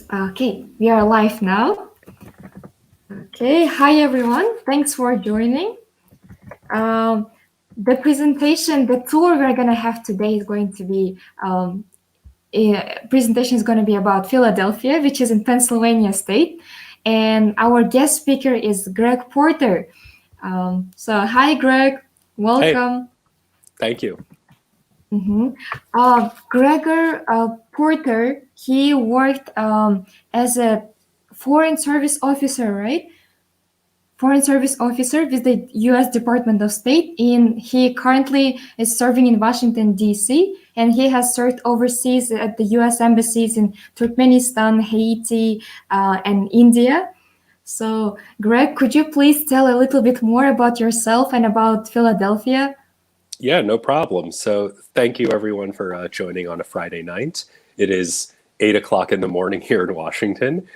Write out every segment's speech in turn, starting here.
Okay, we are live now. Okay, hi everyone. Thanks for joining. Um, the tour we're gonna have today is going to be presentation is going to be about Philadelphia, which is in Pennsylvania state, and our guest speaker is Greg Porter. So hi, Greg. Hey, Welcome. thank you. Mhm. Gregor Porter, he worked as a foreign service officer, right? Foreign Service Officer with the U.S. Department of State. He currently is serving in Washington, D.C., and he has served overseas at the U.S. embassies in Turkmenistan, Haiti, and India. So, Greg, could you please tell a little bit more about yourself and about Philadelphia? Yeah, no problem. So, thank you everyone for joining on a Friday night. It is 8 o'clock in the morning here in Washington.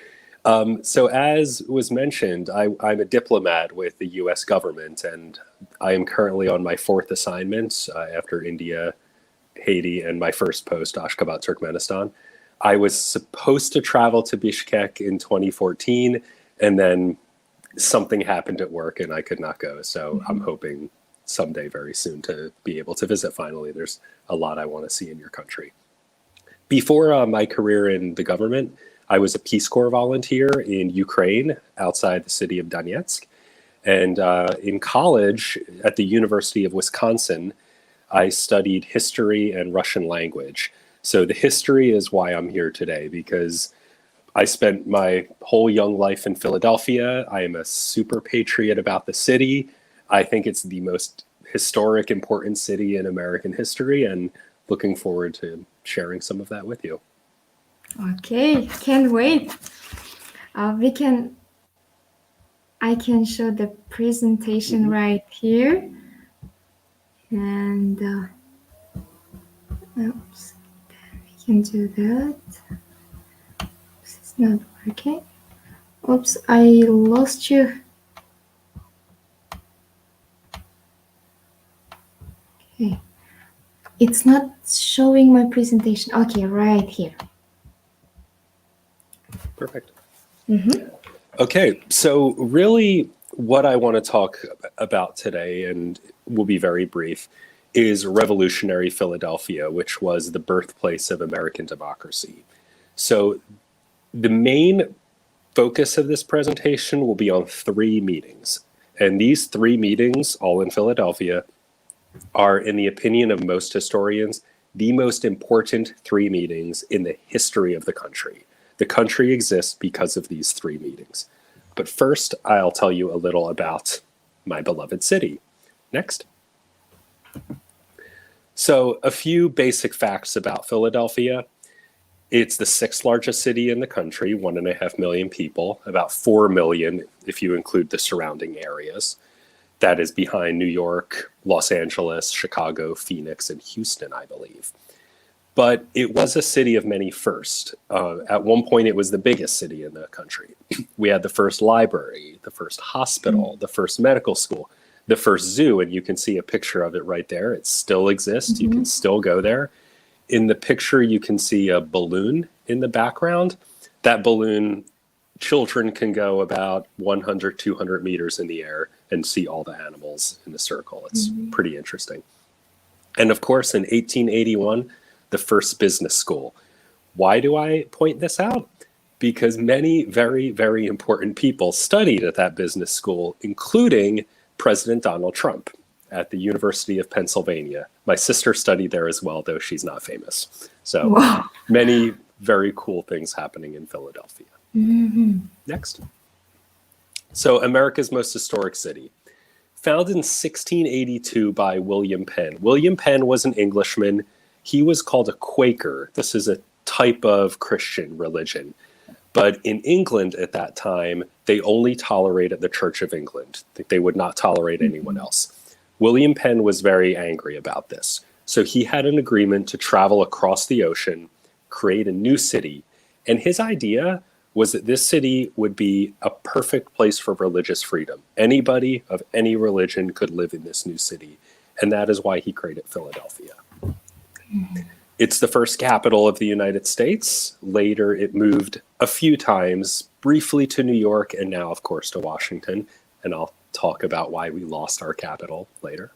So, as was mentioned, I'm a diplomat with the US government, and I am currently on my fourth assignment after India, Haiti, and my first post, Ashgabat, Turkmenistan. I was supposed to travel to Bishkek in 2014, and then something happened at work and I could not go. So I'm hoping someday very soon to be able to visit finally. There's a lot I want to see in your country. Before my career in the government, I was a Peace Corps volunteer in Ukraine outside the city of Donetsk. And in college at the University of Wisconsin, I studied history and Russian language. So the history is why I'm here today, because I spent my whole young life in Philadelphia. I am a super patriot about the city. I think it's the most historic, important city in American history, and looking forward to sharing some of that with you. Okay, can't wait. We can. I can show the presentation Mhm. right here, and oops, we can do that. It's not working. Oops, I lost you. Okay. It's not showing my presentation. Okay, right here. Perfect. Mm-hmm. Okay, so really what I want to talk about today, and will be very brief, is revolutionary Philadelphia, which was the birthplace of American democracy. So the main focus of this presentation will be on three meetings. And these three meetings, all in Philadelphia, are, in the opinion of most historians, the most important three meetings in the history of the country. The country exists because of these three meetings. But first, I'll tell you a little about my beloved city. Next. So, a few basic facts about Philadelphia. It's the sixth largest city in the country, 1.5 million people, about 4 million if you include the surrounding areas. That is behind New York, Los Angeles, Chicago, Phoenix, and Houston, I believe. But it was a city of many firsts. At one point, it was the biggest city in the country. We had the first library, the first hospital, the first medical school, the first zoo, and you can see a picture of it right there. It still exists. You Mm-hmm. can still go there. In the picture, you can see a balloon in the background. That balloon, children can go about 100, 200 meters in the air and see all the animals in the circle. It's pretty interesting. And of course, in 1881, the first business school. Why do I point this out? Because many very, very important people studied at that business school, including President Donald Trump at the University of Pennsylvania. My sister studied there as well, though she's not famous. So Wow. many very cool things happening in Philadelphia. Mm-hmm. Next. So, America's most historic city. Founded in 1682 by William Penn. William Penn was an Englishman. He was called a Quaker. This is a type of Christian religion. But in England at that time, they only tolerated the Church of England. They would not tolerate anyone else. William Penn was very angry about this. So he had an agreement to travel across the ocean, create a new city. And his idea was that this city would be a perfect place for religious freedom. Anybody of any religion could live in this new city. And that is why he created Philadelphia. It's the first capital of the United States. Later, it moved a few times, briefly to New York, and now, of course, to Washington. And I'll talk about why we lost our capital later.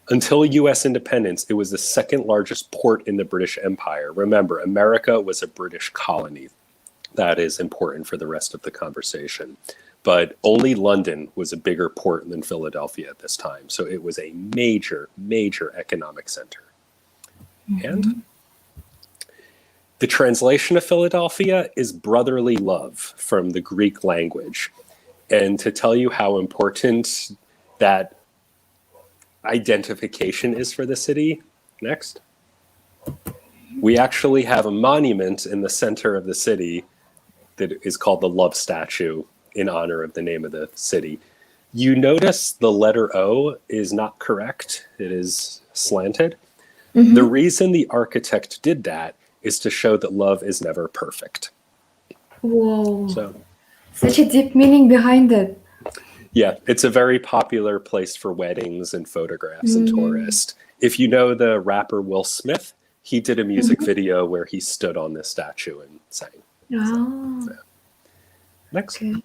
Until U.S. independence, it was the second largest port in the British Empire. Remember, America was a British colony. That is important for the rest of the conversation. But only London was a bigger port than Philadelphia at this time. So it was a major, major economic center. And the translation of Philadelphia is brotherly love from the Greek language. And to tell you how important that identification is for the city, next. We actually have a monument in the center of the city that is called the Love Statue in honor of the name of the city. You notice the letter O is not correct. It is slanted. The reason the architect did that is to show that love is never perfect. Whoa. So, Such a deep meaning behind it. yeah, it's a very popular place for weddings and photographs and tourists. If you know the rapper Will Smith, he did a music video where he stood on this statue and sang. Oh. So, next. Okay.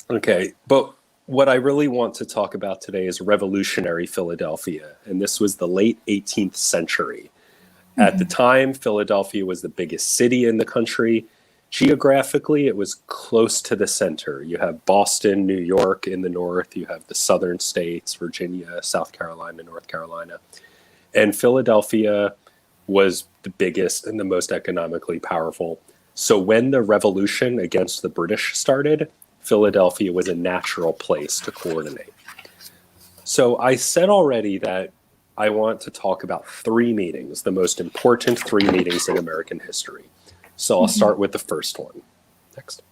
Okay, but what I really want to talk about today is revolutionary Philadelphia, and this was the late 18th century. At the time, Philadelphia was the biggest city in the country. Geographically, it was close to the center. You have Boston, New York in the north, you have the southern states, Virginia, South Carolina, North Carolina. And Philadelphia was the biggest and the most economically powerful. So when the revolution against the British started, Philadelphia was a natural place to coordinate. So I said already that I want to talk about three meetings, the most important three meetings in American history. So I'll start with the first one. Next.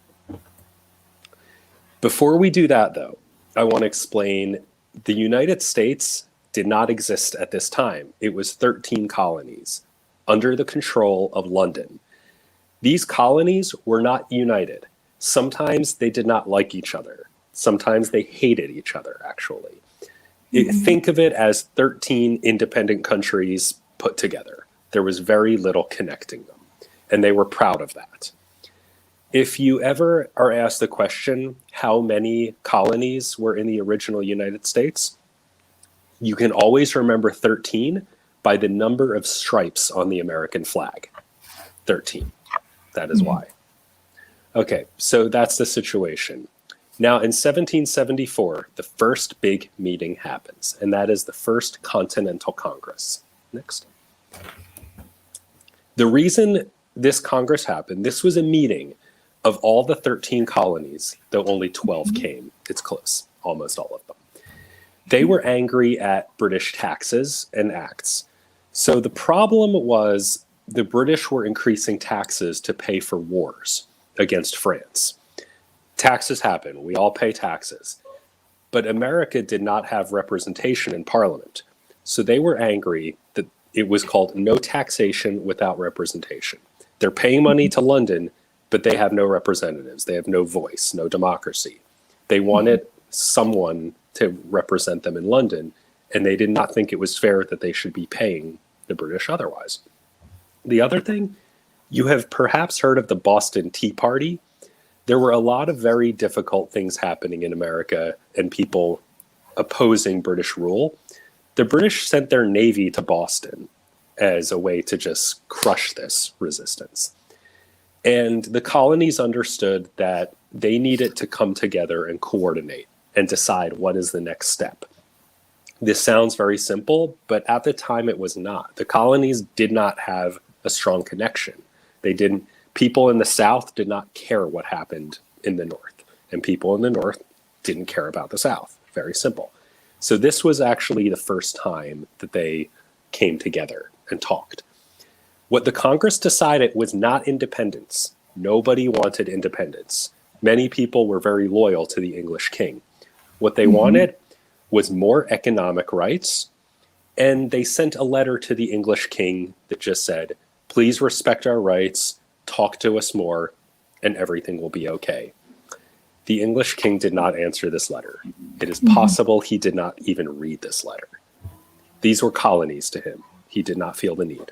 Before we do that, though, I want to explain the United States did not exist at this time. It was 13 colonies under the control of London. These colonies were not united. Sometimes they did not like each other. Sometimes they hated each other, actually. Think of it as 13 independent countries put together. There was very little connecting them, and they were proud of that. If you ever are asked the question, how many colonies were in the original United States, you can always remember 13 by the number of stripes on the American flag. 13. That is why. Okay, so that's the situation. Now, in 1774, the first big meeting happens, and that is the first Continental Congress. Next. The reason this Congress happened, this was a meeting of all the 13 colonies, though only 12 came. It's close, almost all of them. They were angry at British taxes and acts. So the problem was the British were increasing taxes to pay for wars against France. Taxes happen. We all pay taxes. But America did not have representation in Parliament. So they were angry that it was called no taxation without representation. They're paying money to London, but they have no representatives. They have no voice, no democracy. They wanted someone to represent them in London, and they did not think it was fair that they should be paying the British otherwise. The other thing, you have perhaps heard of the Boston Tea Party. There were a lot of very difficult things happening in America and people opposing British rule. The British sent their navy to Boston as a way to just crush this resistance. And the colonies understood that they needed to come together and coordinate and decide what is the next step. This sounds very simple, but at the time it was not. The colonies did not have a strong connection. People in the South did not care what happened in the North, and people in the North didn't care about the South. Very simple. So this was actually the first time that they came together and talked. What the Congress decided was not independence. Nobody wanted independence. Many people were very loyal to the English king. What they wanted was more economic rights, and they sent a letter to the English king that just said, please respect our rights, talk to us more, and everything will be okay. The English king did not answer this letter. It is possible he did not even read this letter. These were colonies to him. He did not feel the need.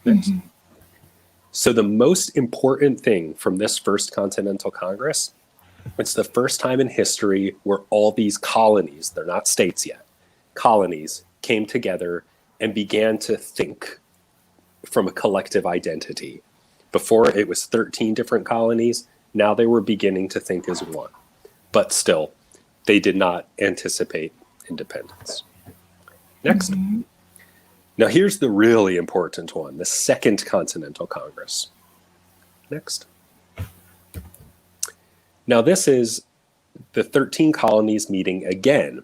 Next. So the most important thing from this First Continental Congress, it's the first time in history where all these colonies, they're not states yet, colonies came together and began to think from a collective identity. Before it was 13 different colonies, now they were beginning to think as one. But still, they did not anticipate independence. Next. Now here's the really important one, the Second Continental Congress. Next. Now this is the 13 colonies meeting again.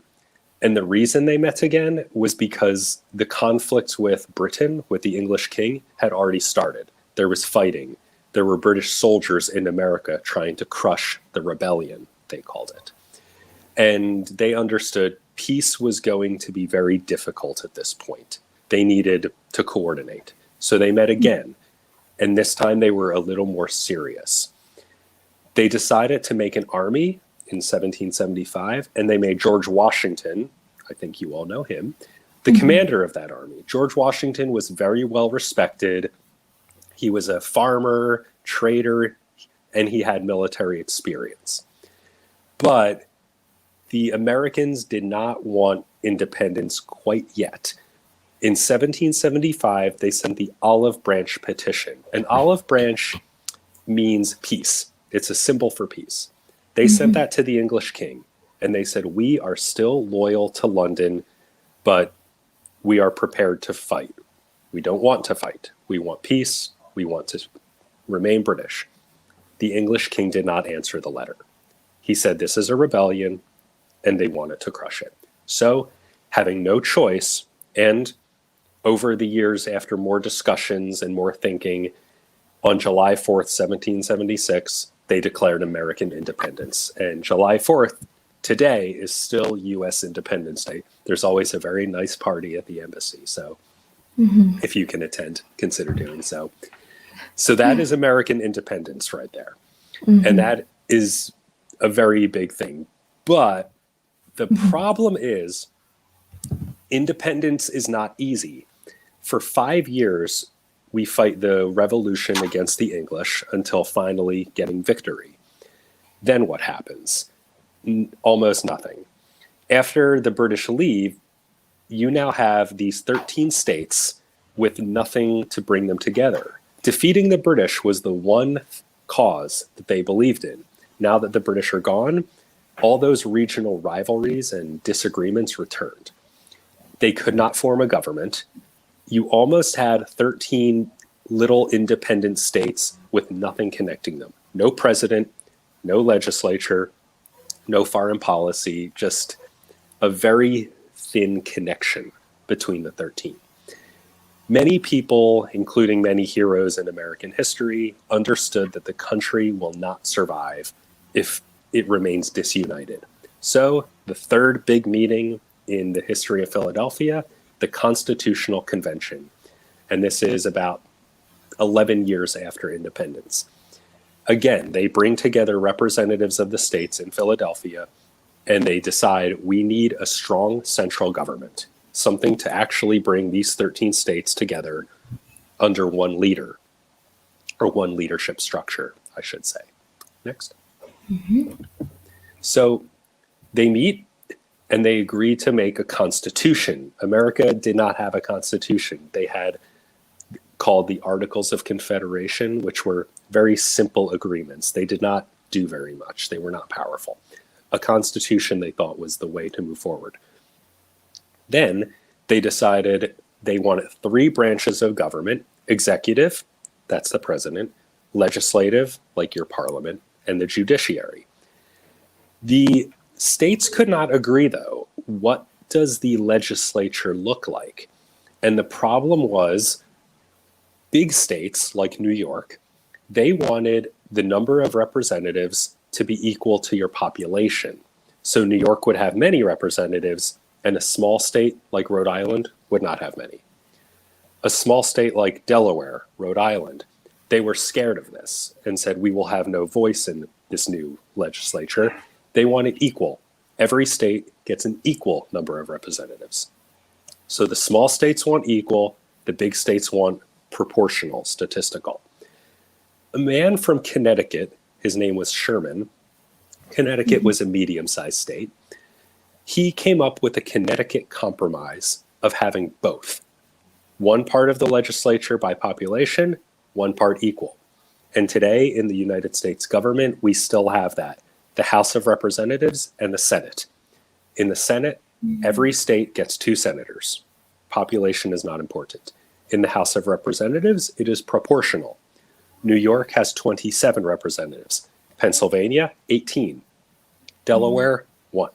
And the reason they met again was because the conflict with Britain, with the English king, had already started. There was fighting. There were British soldiers in America trying to crush the rebellion, they called it. And they understood peace was going to be very difficult at this point. They needed to coordinate. So they met again. And this time they were a little more serious. They decided to make an army in 1775, and they made George Washington, I think you all know him, the commander of that army. George Washington was very well respected. He was a farmer, trader, and he had military experience. But the Americans did not want independence quite yet. In 1775, they sent the Olive Branch Petition. An olive branch means peace. It's a symbol for peace. They sent that to the English king, and they said, we are still loyal to London, but we are prepared to fight. We don't want to fight. We want peace. We want to remain British. The English king did not answer the letter. He said, this is a rebellion, and they wanted to crush it. So, having no choice, and over the years, after more discussions and more thinking, on July 4th, 1776, they declared American independence. And July 4th, today, is still U.S. Independence Day. There's always a very nice party at the embassy. So if you can attend, consider doing so. So that is American independence right there. And that is a very big thing. But the problem is independence is not easy. For 5 years, we fight the revolution against the English until finally getting victory. Then what happens? Almost nothing. After the British leave, you now have these 13 states with nothing to bring them together. Defeating the British was the one cause that they believed in. Now that the British are gone, all those regional rivalries and disagreements returned. They could not form a government. You almost had 13 little independent states with nothing connecting them. No president, no legislature, no foreign policy, just a very thin connection between the 13. Many people, including many heroes in American history, understood that the country will not survive if it remains disunited. So the third big meeting in the history of Philadelphia, the Constitutional Convention. And this is about 11 years after independence. Again, they bring together representatives of the states in Philadelphia, and they decide we need a strong central government, something to actually bring these 13 states together under one leader, or one leadership structure, I should say. Next. So they meet, and they agreed to make a constitution. America did not have a constitution. They had called the Articles of Confederation, which were very simple agreements. They did not do very much. They were not powerful. A constitution they thought was the way to move forward. Then they decided they wanted 3 branches of government: executive, that's the president; legislative, like your parliament; and the judiciary. The states could not agree, though. What does the legislature look like? And the problem was, big states like New York, they wanted the number of representatives to be equal to your population. So New York would have many representatives, and a small state like Rhode Island would not have many. A small state like Delaware, Rhode Island, they were scared of this and said, we will have no voice in this new legislature. They wanted equal. Every state gets an equal number of representatives. So the small states want equal, The big states want proportional, statistical. A man from Connecticut, his name was Sherman. Connecticut was a medium-sized state. He came up with a Connecticut compromise of having both. One part of the legislature by population, one part equal. And today in the United States government, we still have that. The House of Representatives and the Senate. In the Senate, every state gets 2 senators. Population is not important. In the House of Representatives, it is proportional. New York has 27 representatives. Pennsylvania, 18. Delaware, 1.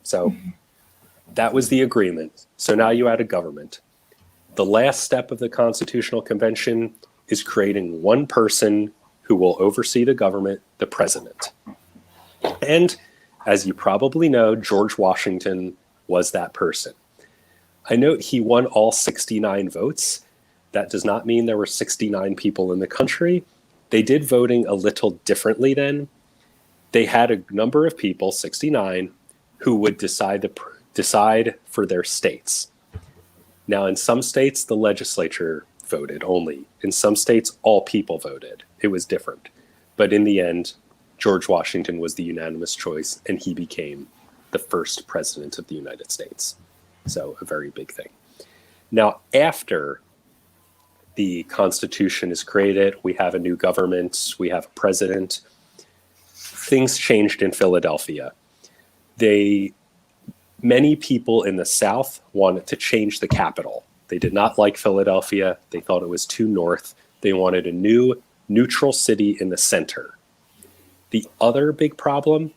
So that was the agreement. So now you add a government. The last step of the Constitutional Convention is creating one person who will oversee the government, the president. And as you probably know, George Washington was that person. I note he won all 69 votes. That does not mean there were 69 people in the country. They did voting a little differently then. They had a number of people, 69, who would decide for their states. Now, in some states, the legislature voted only. In some states, all people voted. It was different. But in the end, George Washington was the unanimous choice, and he became the first president of the United States. So a very big thing. Now, after the Constitution is created, we have a new government, we have a president. Things changed in Philadelphia. Many people in the South wanted to change the capital. They did not like Philadelphia. They thought it was too north. They wanted a new neutral city in the center. The other big problem,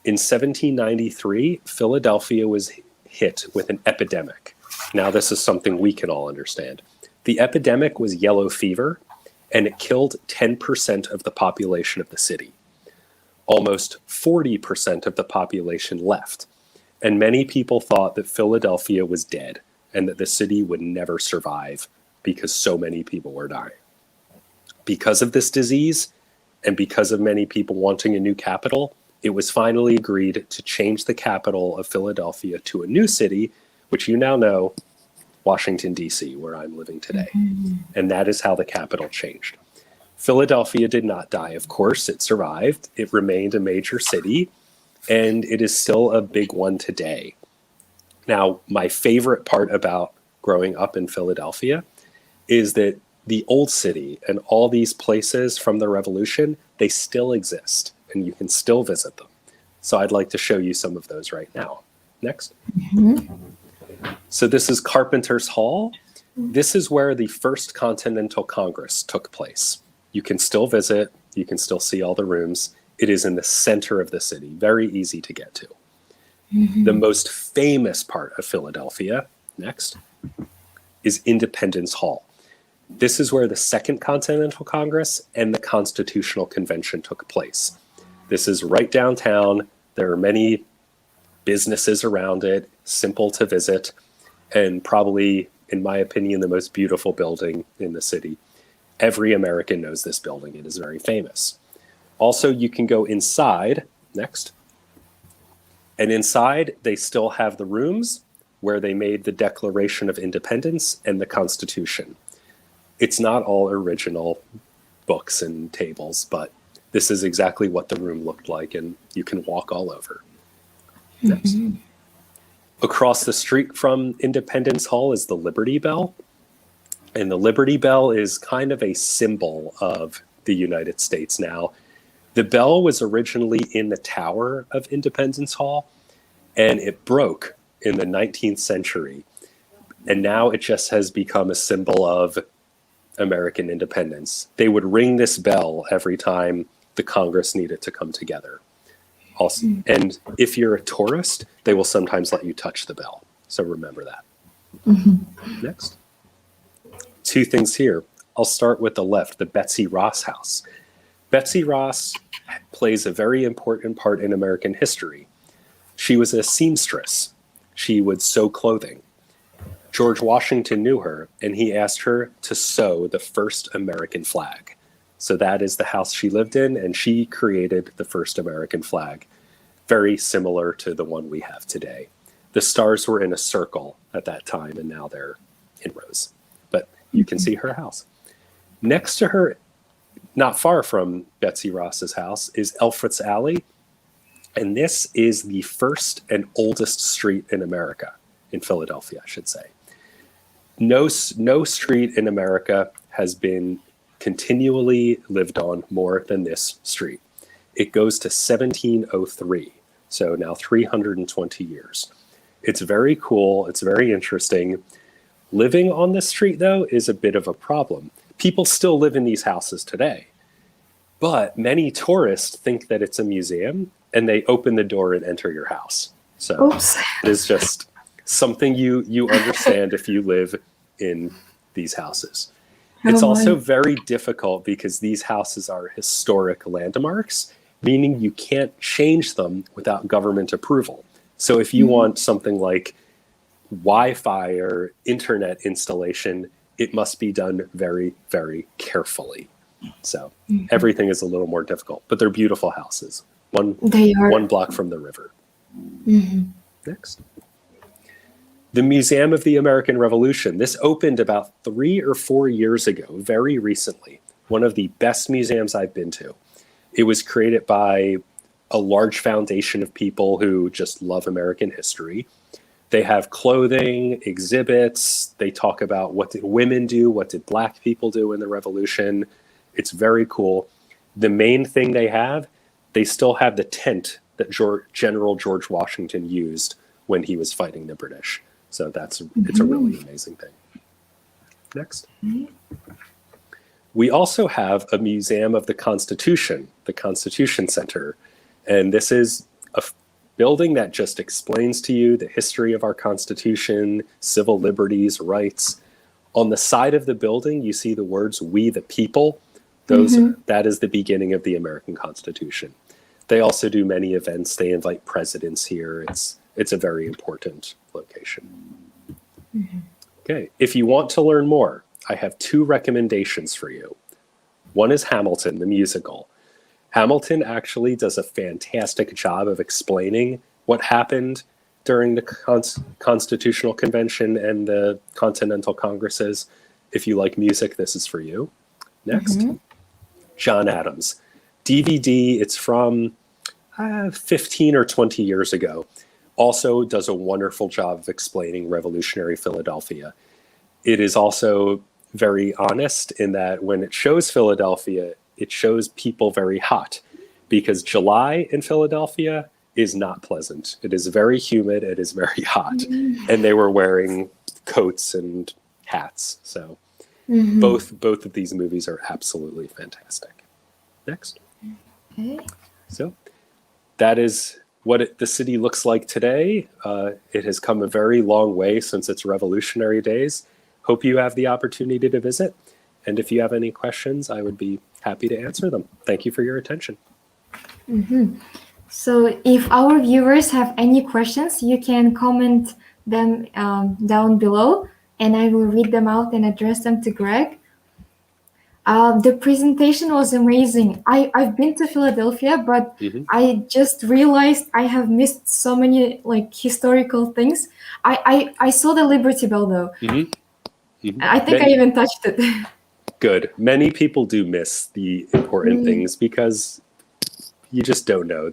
in 1793, Philadelphia was hit with an epidemic. Now, this is something we can all understand. The epidemic was yellow fever, and it killed 10% of the population of the city. Almost 40% of the population left. And many people thought that Philadelphia was dead and that the city would never survive because so many people were dying. Because of this disease and because of many people wanting a new capital, it was finally agreed to change the capital of Philadelphia to a new city, which you now know, Washington, D.C., where I'm living today. And that is how the capital changed. Philadelphia did not die, of course. It survived. It remained a major city, and it is still a big one today. Now, my favorite part about growing up in Philadelphia is that the old city and all these places from the Revolution, they still exist, and you can still visit them. So I'd like to show you some of those right now. Next. So this is Carpenter's Hall. This is where the first Continental Congress took place. You can still visit. You can still see all the rooms. It is in the center of the city, very easy to get to. The most famous part of Philadelphia, next, is Independence Hall. This is where the Second Continental Congress and the Constitutional Convention took place. This is right downtown. There are many businesses around it, simple to visit, and probably, in my opinion, the most beautiful building in the city. Every American knows this building. It is very famous. Also, you can go inside, next. And inside, they still have the rooms where they made the Declaration of Independence and the Constitution. It's not all original books and tables, but this is exactly what the room looked like, and you can walk all over. Next. Across the street from Independence Hall is the Liberty Bell. And the Liberty Bell is kind of a symbol of the United States now. The bell was originally in the tower of Independence Hall, and it broke in the 19th century. And now it just has become a symbol of American independence. They would ring this bell every time the Congress needed to come together. Also, and if you're a tourist, they will sometimes let you touch the bell. So remember that. Next. 2 things here. I'll start with the left, the Betsy Ross house. Betsy Ross plays a very important part in American history. She was a seamstress. She would sew clothing. George Washington knew her, and he asked her to sew the first American flag. So that is the house she lived in, and she created the first American flag, very similar to the one we have today. The stars were in a circle at that time, and now they're in rows. you can see her house. Next to her, not far from Betsy Ross's house, is Elfreth's Alley. And this is the first and oldest street in America, in Philadelphia, I should say. No street in America has been continually lived on more than this street. It goes to 1703, so now 320 years. It's very cool. It's very interesting. Living on this street, though, is a bit of a problem. People still live in these houses today, but many tourists think that it's a museum, and they open the door and enter your house. So Oops. it is just something you understand if you live in these houses. It's also very difficult because these houses are historic landmarks, meaning you can't change them without government approval. So if you want something like Wi-Fi or internet installation, it must be done very, very carefully. So everything is a little more difficult, but they're beautiful houses. One block from the river. Next. The Museum of the American Revolution. This opened about 3 or 4 years ago, very recently. One of the best museums I've been to. It was created by a large foundation of people who just love American history. They have clothing, exhibits. They talk about what did women do, what did Black people do in the Revolution. It's very cool. The main thing they still have the tent that General George Washington used when he was fighting the British. So it's a really amazing thing. Next. We also have a Museum of the Constitution Center. And this is a building that just explains to you the history of our Constitution, civil liberties, rights. On the side of the building, you see the words, "We the people." That is the beginning of the American Constitution. They also do many events. They invite presidents here. It's a very important location. Okay, if you want to learn more, I have 2 recommendations for you. One is Hamilton, the musical. Hamilton actually does a fantastic job of explaining what happened during the Constitutional Convention and the Continental Congresses. If you like music, this is for you. Next, John Adams. DVD, it's from 15 or 20 years ago. Also does a wonderful job of explaining revolutionary Philadelphia. It is also very honest in that when it shows Philadelphia, it shows people very hot, because July in Philadelphia is not pleasant. It is very humid. It is very hot. And they were wearing coats and hats. So both of these movies are absolutely fantastic. Next. So that is what the city looks like today. It has come a very long way since its revolutionary days. Hope you have the opportunity to visit. And if you have any questions, I would be happy to answer them. Thank you for your attention. So if our viewers have any questions, you can comment them down below, and I will read them out and address them to Greg. The presentation was amazing. I've been to Philadelphia, but I just realized I have missed so many historical things. I saw the Liberty Bell though. I think I even touched it. Good. Many people do miss the important things because you just don't know.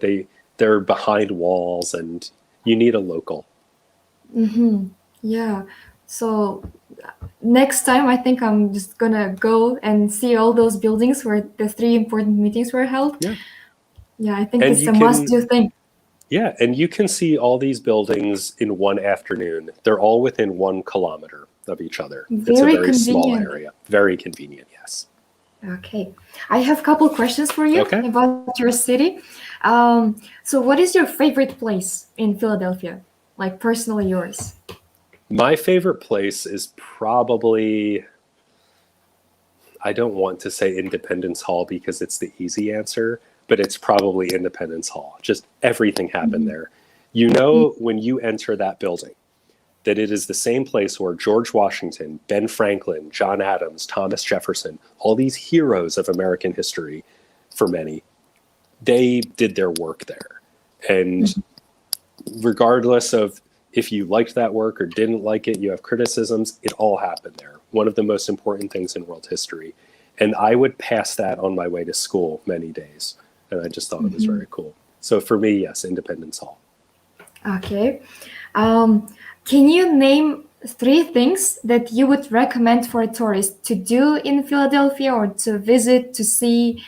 They're behind walls, and you need a local. Yeah. So next time, I think I'm just gonna go and see all those buildings where the 3 important meetings were held. Yeah, I think it's a must-do thing. Yeah, and you can see all these buildings in one afternoon. They're all within 1 kilometer of each other. It's a very small area. Very convenient, yes. Okay. I have a couple questions for you about your city. So what is your favorite place in Philadelphia? Like personally yours? My favorite place is probably, I don't want to say Independence Hall because it's the easy answer, but it's probably Independence Hall. Just everything happened there. You know, when you enter that building, that it is the same place where George Washington, Ben Franklin, John Adams, Thomas Jefferson, all these heroes of American history, for many, they did their work there. And regardless of if you liked that work or didn't like it, you have criticisms, it all happened there. one of the most important things in world history. And I would pass that on my way to school many days. And I just thought it was very cool. So for me, yes, Independence Hall. Okay. Can you name 3 things that you would recommend for a tourist to do in Philadelphia, or to visit, to see,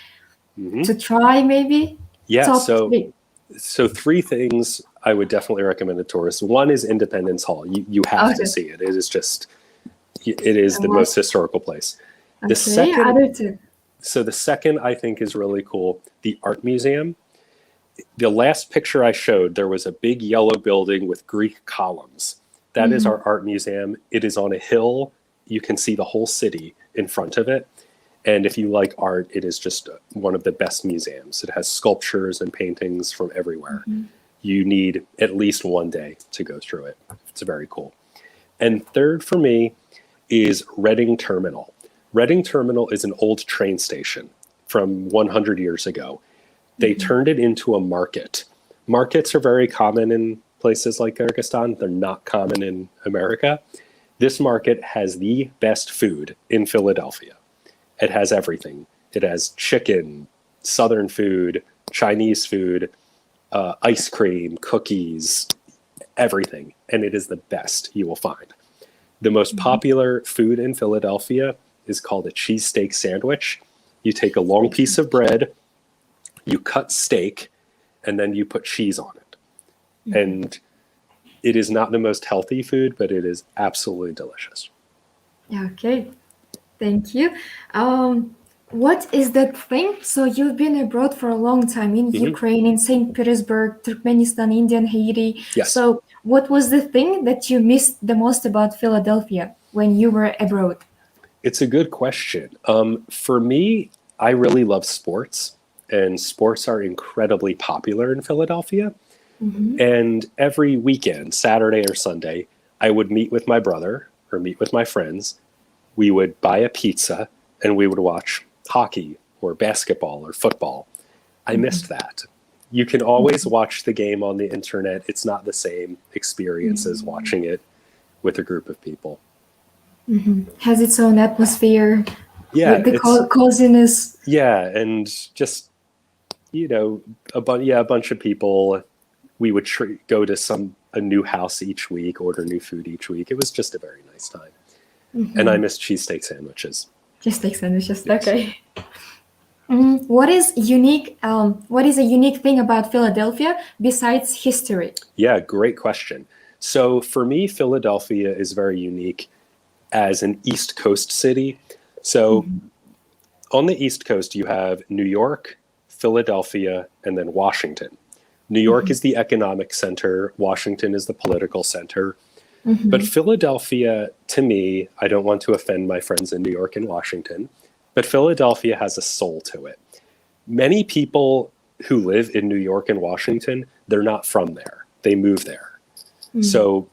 to try maybe? Yeah, Top 3. so 3 things I would definitely recommend to tourists. One is Independence Hall. You have to Okay. see it. It is just, it is the most historical place. The Okay. second, Other 2. so the second I think is really cool, the Art Museum. The last picture I showed, there was a big yellow building with Greek columns. That is our art museum. It is on a hill. You can see the whole city in front of it. And if you like art, it is just one of the best museums. It has sculptures and paintings from everywhere. You need at least one day to go through it. It's very cool. And third for me is Reading Terminal. Reading Terminal is an old train station from 100 years ago. They turned it into a market. Markets are very common in places like Kyrgyzstan. They're not common in America. This market has the best food in Philadelphia. It has everything. It has chicken, Southern food, Chinese food, ice cream, cookies, everything. And it is the best you will find. The most popular food in Philadelphia is called a cheesesteak sandwich. You take a long piece of bread, you cut steak, and then you put cheese on it. And it is not the most healthy food, but it is absolutely delicious. Okay. Thank you. What is that thing? So you've been abroad for a long time in Ukraine, in St. Petersburg, Turkmenistan, India, and Haiti. Yes. So what was the thing that you missed the most about Philadelphia when you were abroad? It's a good question. For me, I really love sports, and sports are incredibly popular in Philadelphia. And every weekend, Saturday or Sunday, I would meet with my brother or meet with my friends. We would buy a pizza and we would watch hockey or basketball or football. I missed that. You can always watch the game on the internet. It's not the same experience as watching it with a group of people. Has its own atmosphere. Yeah, The coziness. Yeah, and just, a bunch of people. We would go to a new house each week, order new food each week. It was just a very nice time. And I miss cheesesteak sandwiches. Cheesesteak sandwiches. Yes. Okay. What is unique? What is a unique thing about Philadelphia besides history? Yeah, great question. So for me, Philadelphia is very unique as an East Coast city. So on the East Coast, you have New York, Philadelphia, and then Washington. New York is the economic center. Washington is the political center. But Philadelphia, to me, I don't want to offend my friends in New York and Washington, but Philadelphia has a soul to it. Many people who live in New York and Washington, they're not from there. They move there. So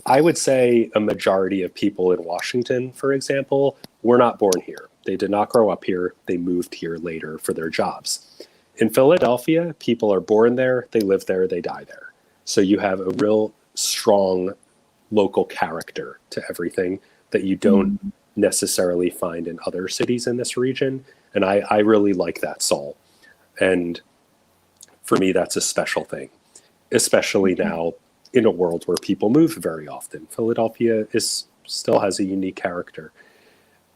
I would say a majority of people in Washington, for example, were not born here. They did not grow up here. They moved here later for their jobs. In Philadelphia, people are born there, they live there, they die there. So you have a real strong local character to everything that you don't necessarily find in other cities in this region. And I really like that soul. And for me, that's a special thing, especially now in a world where people move very often. Philadelphia still has a unique character.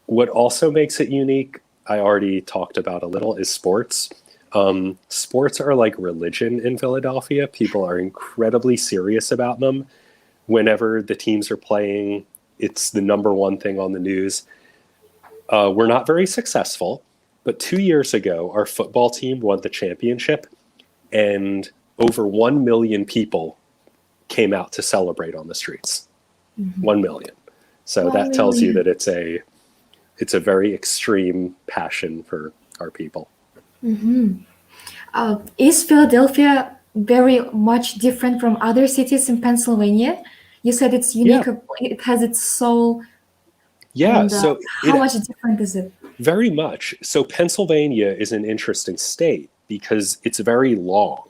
What also makes it unique, I already talked about a little, is sports. Sports are like religion in Philadelphia. People are incredibly serious about them. Whenever the teams are playing, it's the number one thing on the news. We're not very successful, but 2 years ago, our football team won the championship, and over 1 million people came out to celebrate on the streets. 1 million. So that tells you that it's a very extreme passion for our people. Is Philadelphia very much different from other cities in Pennsylvania? You said it's unique. Yeah. It has its soul. Yeah, And, so how much different is it? very much. So Pennsylvania is an interesting state because it's very long.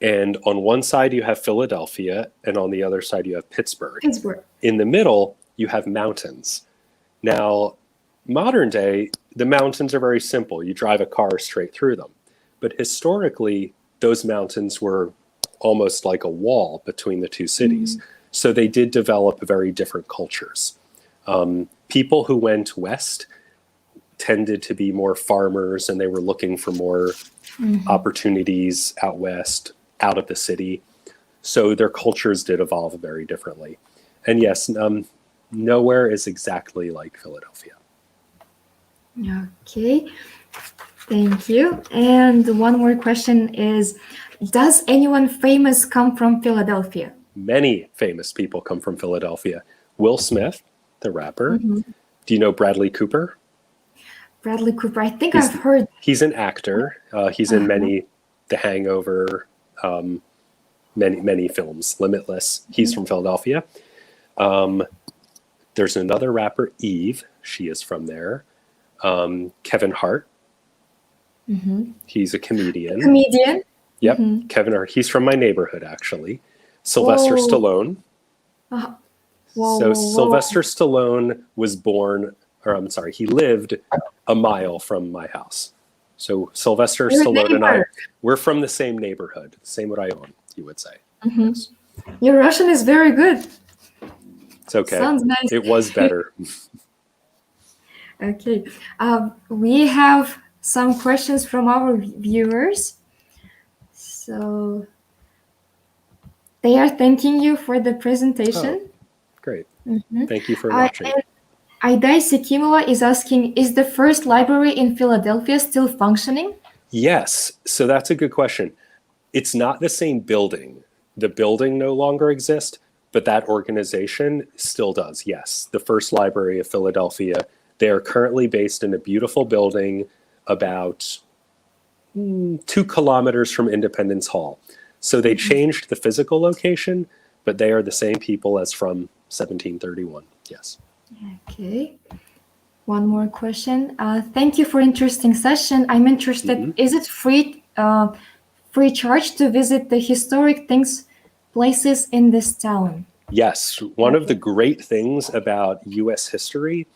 And on one side you have Philadelphia, and on the other side you have Pittsburgh. Pittsburgh. In the middle, you have mountains. Now, modern day, the mountains are very simple. You drive a car straight through them. But historically, those mountains were almost like a wall between the two cities. So they did develop very different cultures. People who went west tended to be more farmers, and they were looking for more opportunities out west, out of the city. So their cultures did evolve very differently. And yes, nowhere is exactly like Philadelphia. Okay, thank you. And one more question is, does anyone famous come from Philadelphia? Many famous people come from Philadelphia. Will Smith, the rapper. Do you know Bradley Cooper? Bradley Cooper, I think I've heard. He's an actor. He's in many, The Hangover, many films, Limitless. He's from Philadelphia. There's another rapper, Eve. She is from there. Kevin Hart. He's a comedian. Comedian? Yep, Kevin Hart. He's from my neighborhood, actually. Sylvester Stallone. Sylvester Stallone was born, or I'm sorry, he lived a mile from my house. So Sylvester Stallone and I, we're from the same neighborhood, same what I own, you would say. Yes. Your Russian is very good. It's okay. Sounds nice. It was better. Okay. We have some questions from our viewers. So they are thanking you for the presentation. Great. Thank you for watching. Aidai Sekimova is asking, is the first library in Philadelphia still functioning? Yes. So that's a good question. It's not the same building. The building no longer exists, but that organization still does. Yes. The First Library of Philadelphia. They are currently based in a beautiful building about 2 kilometers from Independence Hall. So they changed the physical location, but they are the same people as from 1731. Yes. Okay. One more question. Thank you for interesting session. I'm interested. Is it free charge to visit the historic places in this town? Yes. One of the great things about U.S. history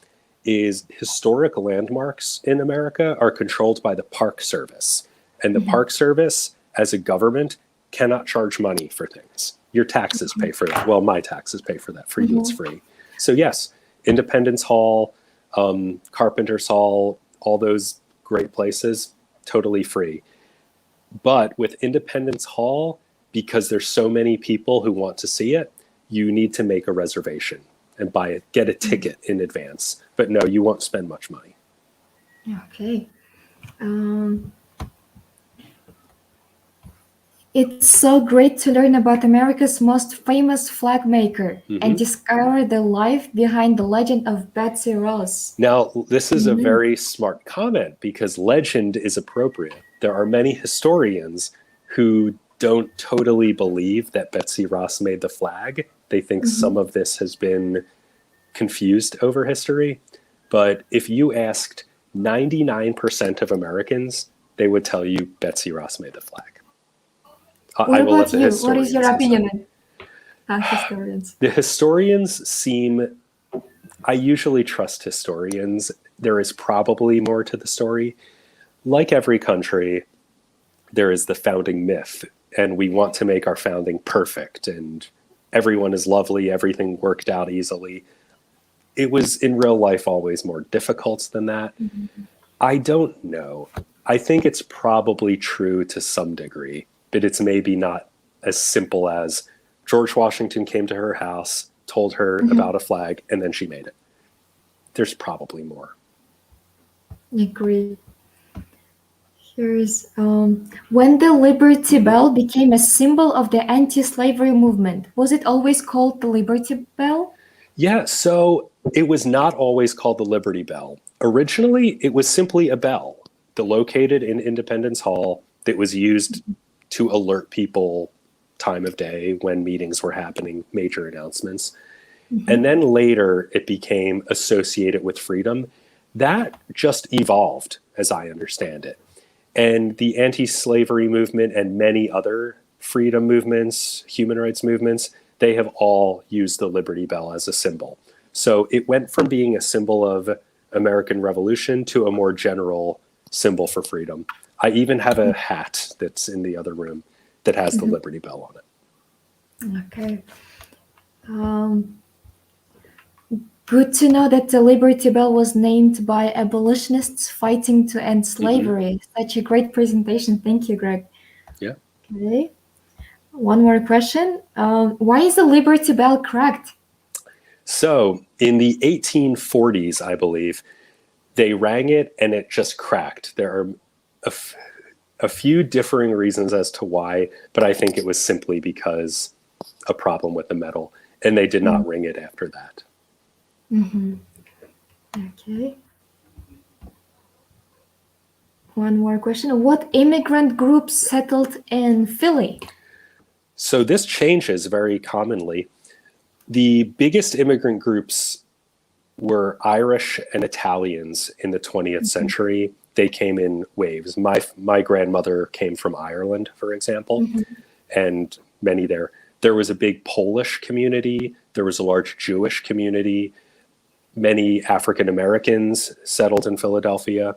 is historic landmarks in America are controlled by the Park Service. And the Park Service, as a government, cannot charge money for things. Your taxes pay for that. Well, my taxes pay for that. For you, it's free. So yes, Independence Hall, Carpenter's Hall, all those great places, totally free. But with Independence Hall, because there's so many people who want to see it, you need to make a reservation and get a ticket in advance. But no, you won't spend much money. Okay. It's so great to learn about America's most famous flag maker and discover the life behind the legend of Betsy Ross. Now, this is a very smart comment because legend is appropriate. There are many historians who don't totally believe that Betsy Ross made the flag. They think some of this has been confused over history. But if you asked 99% of Americans, they would tell you Betsy Ross made the flag. What about you? What is your opinion on historians? The historians I usually trust historians. There is probably more to the story. Like every country, there is the founding myth, and we want to make our founding perfect, and everyone is lovely, everything worked out easily. It was in real life always more difficult than that. I don't know. I think it's probably true to some degree, but it's maybe not as simple as George Washington came to her house, told her about a flag, and then she made it. There's probably more. Agree. Here's when the Liberty Bell became a symbol of the anti-slavery movement, was it always called the Liberty Bell? Yeah, so it was not always called the Liberty Bell. Originally, it was simply a bell located in Independence Hall that was used to alert people time of day when meetings were happening, major announcements. And then later it became associated with freedom. That just evolved, as I understand it. And the anti-slavery movement and many other freedom movements, human rights movements, they have all used the Liberty Bell as a symbol. So it went from being a symbol of American Revolution to a more general symbol for freedom. I even have a hat that's in the other room that has the Liberty Bell on it. Okay. Good to know that the Liberty Bell was named by abolitionists fighting to end slavery. Such a great presentation. Thank you, Greg. Yeah. Okay. One more question. Why is the Liberty Bell cracked? So in the 1840s, I believe, they rang it and it just cracked. There are a few differing reasons as to why, but I think it was simply because a problem with the metal, and they did not ring it after that. Okay. One more question. What immigrant groups settled in Philly? So this changes very commonly. The biggest immigrant groups were Irish and Italians in the 20th century. They came in waves. My grandmother came from Ireland, for example, and many there. There was a big Polish community. There was a large Jewish community. Many African Americans settled in Philadelphia.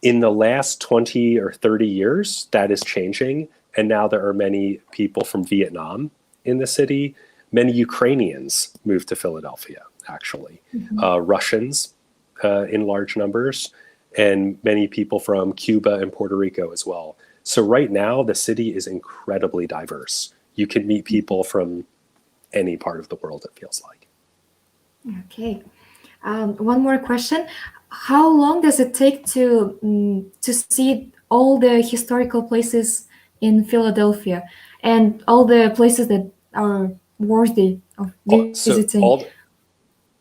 In the last 20 or 30 years, that is changing. And now there are many people from Vietnam in the city. Many Ukrainians moved to Philadelphia, actually. Russians in large numbers, and many people from Cuba and Puerto Rico as well. So right now, the city is incredibly diverse. You can meet people from any part of the world, it feels like. Okay. One more question. How long does it take to see all the historical places in Philadelphia and all the places that are worthy of visiting?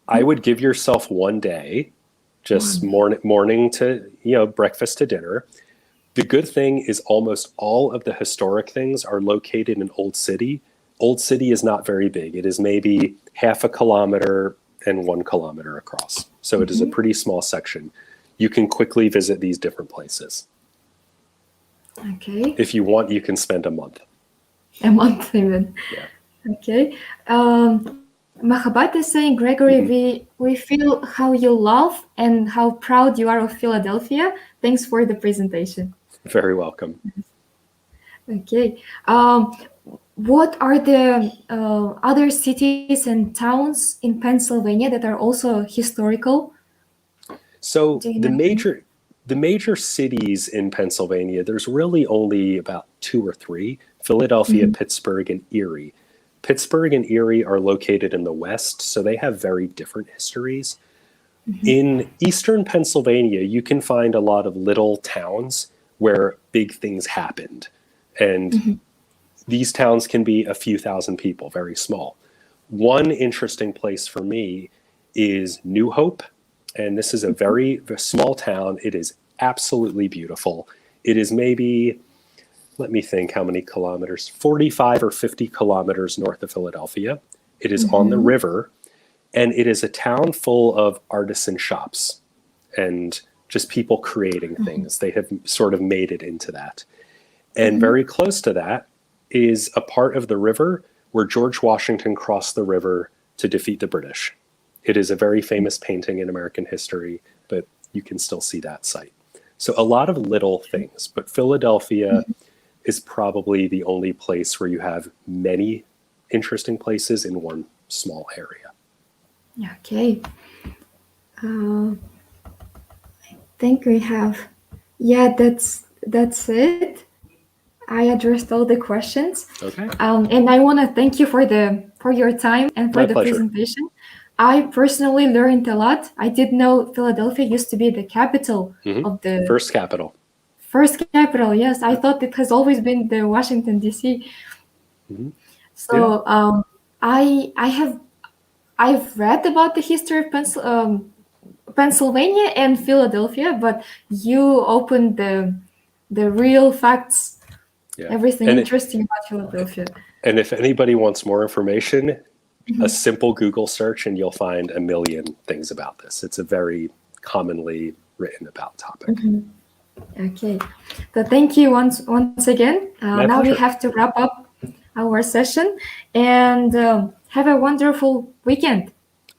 I would give yourself one day, just morning to, breakfast to dinner. The good thing is almost all of the historic things are located in Old City. Old City is not very big. It is maybe half a kilometer and 1 kilometer across. So it is a pretty small section. You can quickly visit these different places. Okay. If you want, you can spend a month. A month even. Yeah. Okay. Mahabat is saying, Gregory, we feel how you love and how proud you are of Philadelphia. Thanks for the presentation. Very welcome. Okay. What are the other cities and towns in Pennsylvania that are also historical? So the major cities in Pennsylvania, there's really only about 2 or 3, Philadelphia, Pittsburgh, and Erie. Pittsburgh and Erie are located in the west, so they have very different histories. In eastern Pennsylvania, you can find a lot of little towns where big things happened. And these towns can be a few thousand people, very small. One interesting place for me is New Hope. And this is a very small town. It is absolutely beautiful. It is maybe, let me think how many kilometers, 45 or 50 kilometers north of Philadelphia. It is on the river, and it is a town full of artisan shops and just people creating things. They have sort of made it into that. And very close to that is a part of the river where George Washington crossed the river to defeat the British. It is a very famous painting in American history, but you can still see that site. So a lot of little things, but Philadelphia is probably the only place where you have many interesting places in one small area. Okay. I think we have, that's it. I addressed all the questions. Okay. And I want to thank you for your time and for My the pleasure. presentation. I personally learned a lot. I didn't know Philadelphia used to be the capital of the First capital. first capital. Yes, I thought it has always been the Washington D.C. So I've read about the history of Pennsylvania and Philadelphia, but you opened the real facts. Yeah. Everything interesting about Philadelphia. And if anybody wants more information, a simple Google search and you'll find a million things about this. It's a very commonly written about topic. Okay. So thank you once again. Now we pleasure. have to wrap up our session and have a wonderful weekend.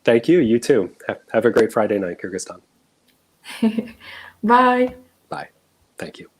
Thank you. You too. Have a great Friday night, Kyrgyzstan. Bye. Bye. Thank you.